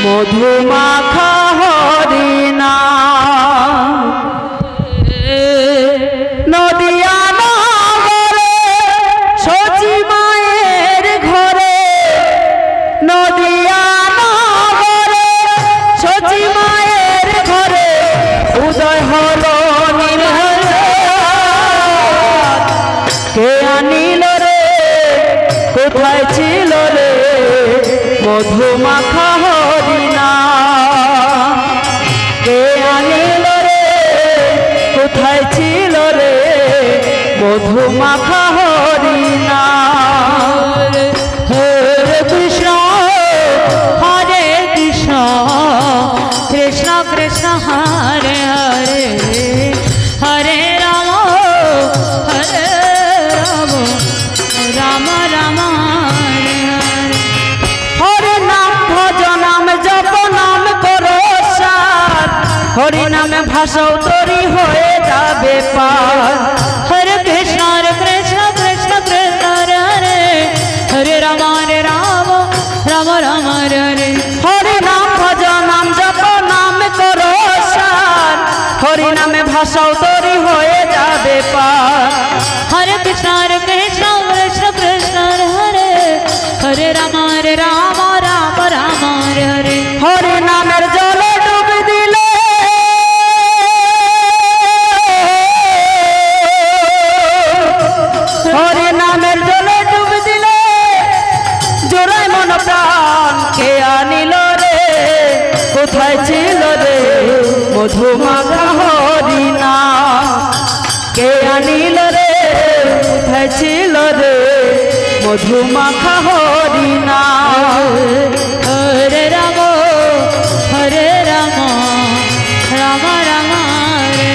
মধুমাখা হরিণা নদিয়া নগরে সচি মায়ের ঘরে নদিয়া নগরে সচি মায়ের ঘরে উদয় হলো কে আনিল রে কোথায় ছিল রে মধুমাখা হরিণা কে আনিল রে কোথায় ছিল রে মধুমাখা হরিণা হরে কৃষ্ণ কৃষ্ণ কৃষ্ণ হরে হরে হরে রাম রাম রাম হরি নামে ভাষাও তরি হয়ে যাবে পার হরে কৃষ্ণ কৃষ্ণ কৃষ্ণ হরে হরে হরে রাম রাম রাম হরে হরে নাম ভজ নাম জপ নাম করো সার হরি নামে ভাষাও তরি হয়ে যাবে পার হরে কৃষ্ণ কৃষ্ণ কৃষ্ণ কৃষ্ণ হরে হরে রাম রাম রাম হরে হরে নামের জলে ডুব দিলে হরে নামের জলে ডুব দিলে জোড়ায় মন প্রাণ কে আনিল রে কোথায় ছিল রে মধুমাখা হরিণা কে আনিল রে কোথায় ছিল রে মধুমাখা হরিণা হরে রাম রাম রাম হরে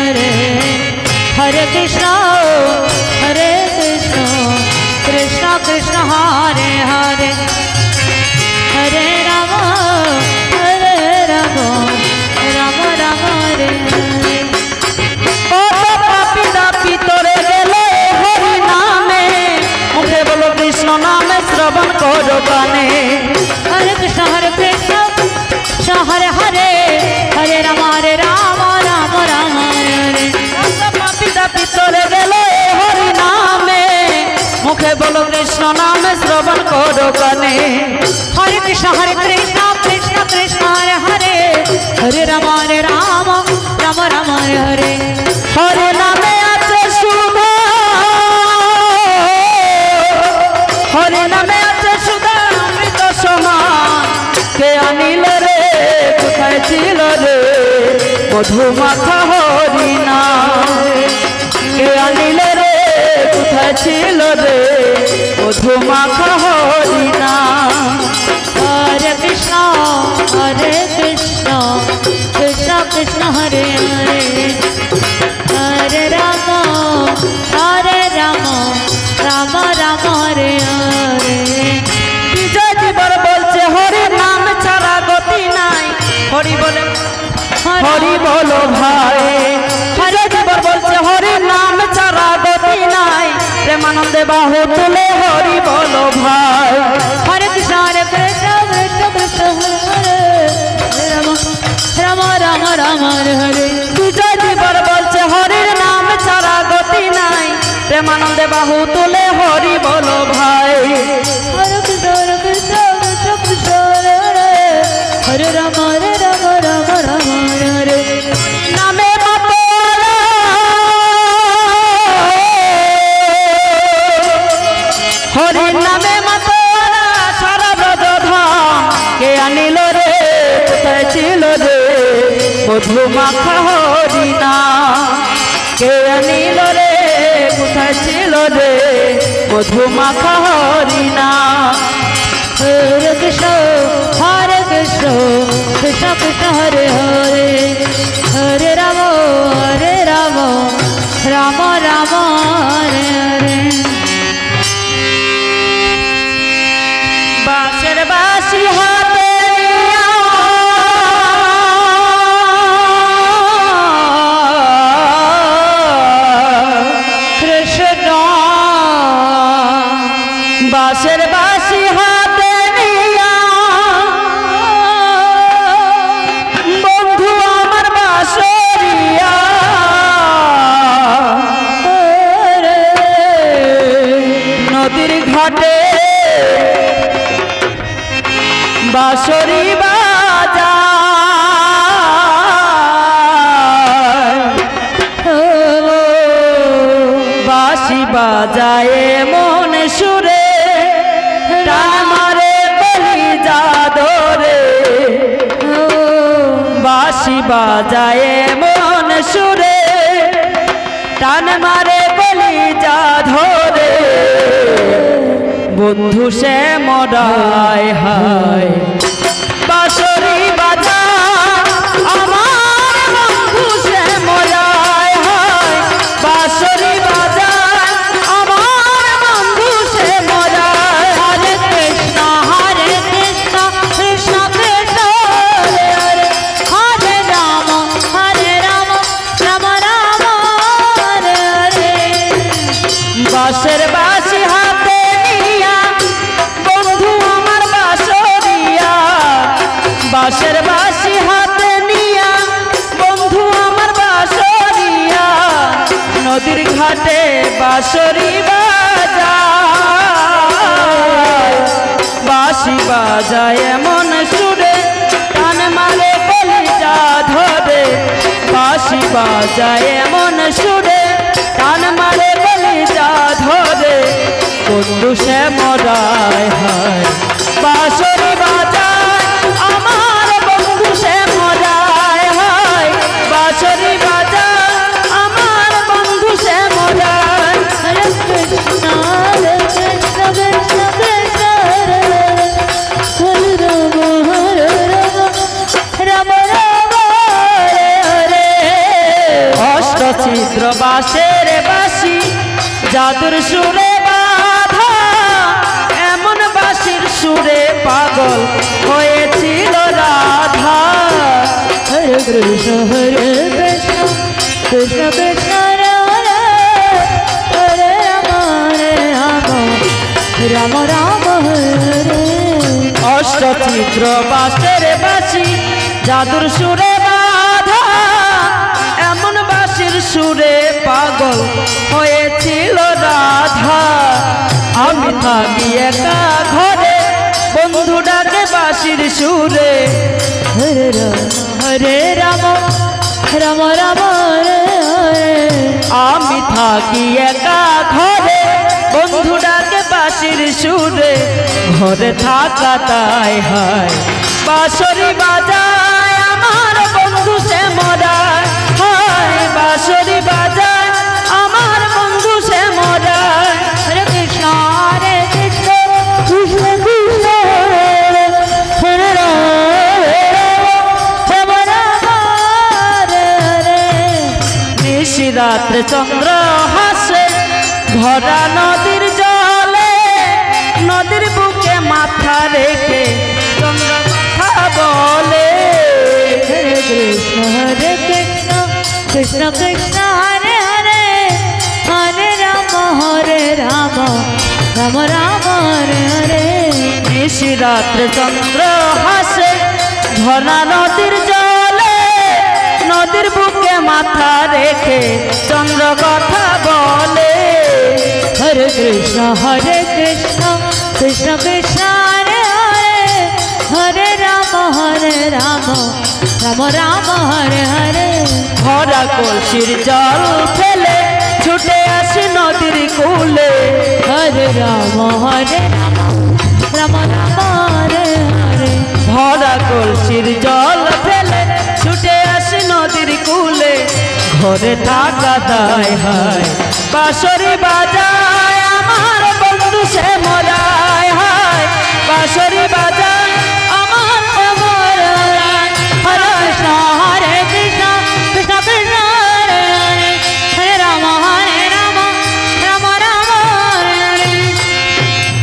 হরে হরে কৃষ্ণ কৃষ্ণ কৃষ্ণ হরে হরে হরে রাম রাম রাম হরে পাপি দাপি তোরে গেলে হরি নামে মুখে বলো কৃষ্ণ নামে শ্রবণ করো কানে হরে কৃষ্ণ হরে হরে হরে রাম রাম রাম হরে পাপি দাপি তোরে গেলে হরি নামে মুখে বলো কৃষ্ণ নামে শ্রবণ করো কানে হরে কৃষ্ণ কৃষ্ণ কৃষ্ণ হরে হরে হরে রাম রাম রাম হরে হরে নামে আছে শুভ হরে নামে আছে সুধা অমৃত সমান কে আনিল রে কোথায় ছিল রে মধুমাখা হরিণা কে আনিল রে কোথায় ছিল রে মধুমাখা হরিণা হরে কৃষ্ণ কৃষ্ণ কৃষ্ণ হরে হরে হরে রাম রাম রাম হরে হরে বিজয় জীবন বলছে হরি নাম ছাড়া গতি নাই হরি বলে হরি বলো ভাই হরে জীবন বলছে হরি নাম ছাড়া গতি নাই প্রেমানন্দে বাহু তুলে হরি বলো ভাই হরে কৃষ্ণ কৃষ্ণ কৃষ্ণ হরে রাম রাম রাম হরে হরে বিজয় জীবন বলছে হরির নাম ছাড়া গতি নাই প্রেমানন্দে বাহু তুলে হরি বলো ভাই হরে কৃষ্ণ কৃষ্ণ কৃষ্ণ হরে হরে হরে রাম রাম রাম হরে হরে নামে হরি নামে মাতোয়ারা সারা ব্রজ ধাম কে আনিল রে কোথায় ছিল রে মধুমাখা হরিণা কে নিল রে কোথায় ছিল রে মধুমাখা হরিণা হরে কৃষ্ণ কৃষ্ণ কৃষ্ণ হরে হরে হরে রাম রাম রাম হরে হরে বাঁশের বাঁশি হাতে বাঁশের বাঁশি হাতে নিয়া বন্ধু আমার বাঁশরিয়া নদীর ঘাটে বাঁশরি বাজা বাঁশি বাজায় মন সুরে মারে বলি যাদরে বাঁশি বাজায় মন সুরে টান মারে বলি যাধরে বন্ধু সে মরায় হায় বাঁশরি বাজা আমার বন্ধু সে মরায় হায় বাঁশরি বাজা আমার বন্ধু সে মরায় হরে কৃষ্ণ কৃষ্ণ কৃষ্ণ হরে হরে হরে রাম রাম রাম হরে হরে বাঁশের বাঁশি হাতে নিয়া বন্ধু আমার বাঁশরিয়া বাঁশের বাঁশি হাতে নিয়া বন্ধু আমার বাঁশরিয়া নদীর ঘাটে বাঁশরি বাজায় বাঁশি বাজায় এমন সুরে টান মারে বলি যাধরে বাঁশি বাজায় এমন সুরে টান মারে বলি যাধরে বন্ধু সে মরায় হায় বাঁশরি বাজায় আমার বন্ধু সে মরায় হায় বাঁশরি বাজায় আমার বন্ধু সে মরায় হরে কৃষ্ণ কৃষ্ণ কৃষ্ণ হরে হরে রাম রাম হরে হরে অষ্টছিদ্র বাঁশের বাঁশি জাদুর সুরে বাঁধা এমন বাঁশির সুরে পাগল হয়েছিল রাধা হরে কৃষ্ণ কৃষ্ণ কৃষ্ণ হরে হরে হরে রাম রাম হরে অষ্টচিত্র বাঁশের বাঁশি জাদুর সুরে বাঁধা এমন বাঁশির সুরে পাগল হয়েছিল রাধা আমি থাকি একা ঘরে বন্ধু ডাকে বাঁশির সুরে হরে রাম রাম রাম হরে হরে আমি থাকি একা ঘরে বন্ধু ডাকে বাঁশির সুরে ঘরে থাকা তাই হয় বাঁশরি বাজায় আমার বন্ধু সে মরায় হায় বাঁশরি বাজায় আমার বন্ধু সে মরায় হরে কৃষ্ণ কৃষ্ণ কৃষ্ণ হরে রাম হরে হরে নিশিরাত্রে চন্দ্র হাসে ভরা নদীর জলে নদীর বুকে মাথা রেখে চন্দ্র কথা বলে হরে কৃষ্ণ কৃষ্ণ কৃষ্ণ হরে হরে হরে রাম রাম রাম হরে হরে নিশিরাত্রে চন্দ্র হাসে ভরা নদীর জলে নদীর বুকে মাথা রেখে চন্দ্র কথা বলে হরে কৃষ্ণ কৃষ্ণ কৃষ্ণ হরে হরে হরে রাম রাম রাম হরে হরে ভরা কলসির জল ফেলে ছুটে আসে নদীর কূলে হরে রাম রাম হরে হরে ভরা কলসির জল ফেলে ছুটে আসে নদীর কূলে ঘরে থাকা দায় হয় বাঁশরি বাজায় আমার বন্ধু সে মরায় হয় বাঁশরি বাজায় আমার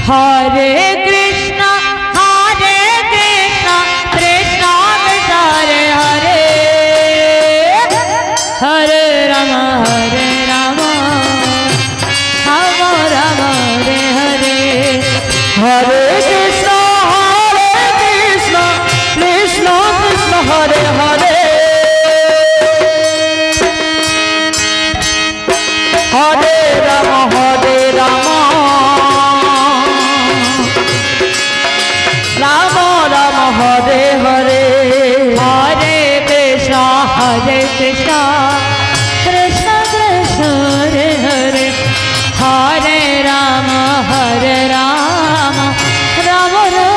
হরে কৃষ্ণ হরে কৃষ্ণ কৃষ্ণ কৃষ্ণ হরে হরে হরে রাম রাম রাম হরে হরে কৃষ্ণ কৃষ্ণ কৃষ্ণ হরে হরে হরে রাম রাম রাম হরে হরে হরে কৃষ্ণ কৃষ্ণ কৃষ্ণ হরে হরে হরে রাম রাম রাম হরে হরে হরে কৃষ্ণ কৃষ্ণ কৃষ্ণ কৃষ্ণ হরে হরে হরে রাম রাম রাম হরে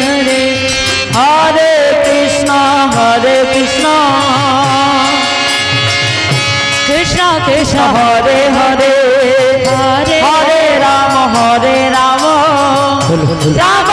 হরে হরে কৃষ্ণ কৃষ্ণ কৃষ্ণ হরে হরে হরে হরে রাম রাম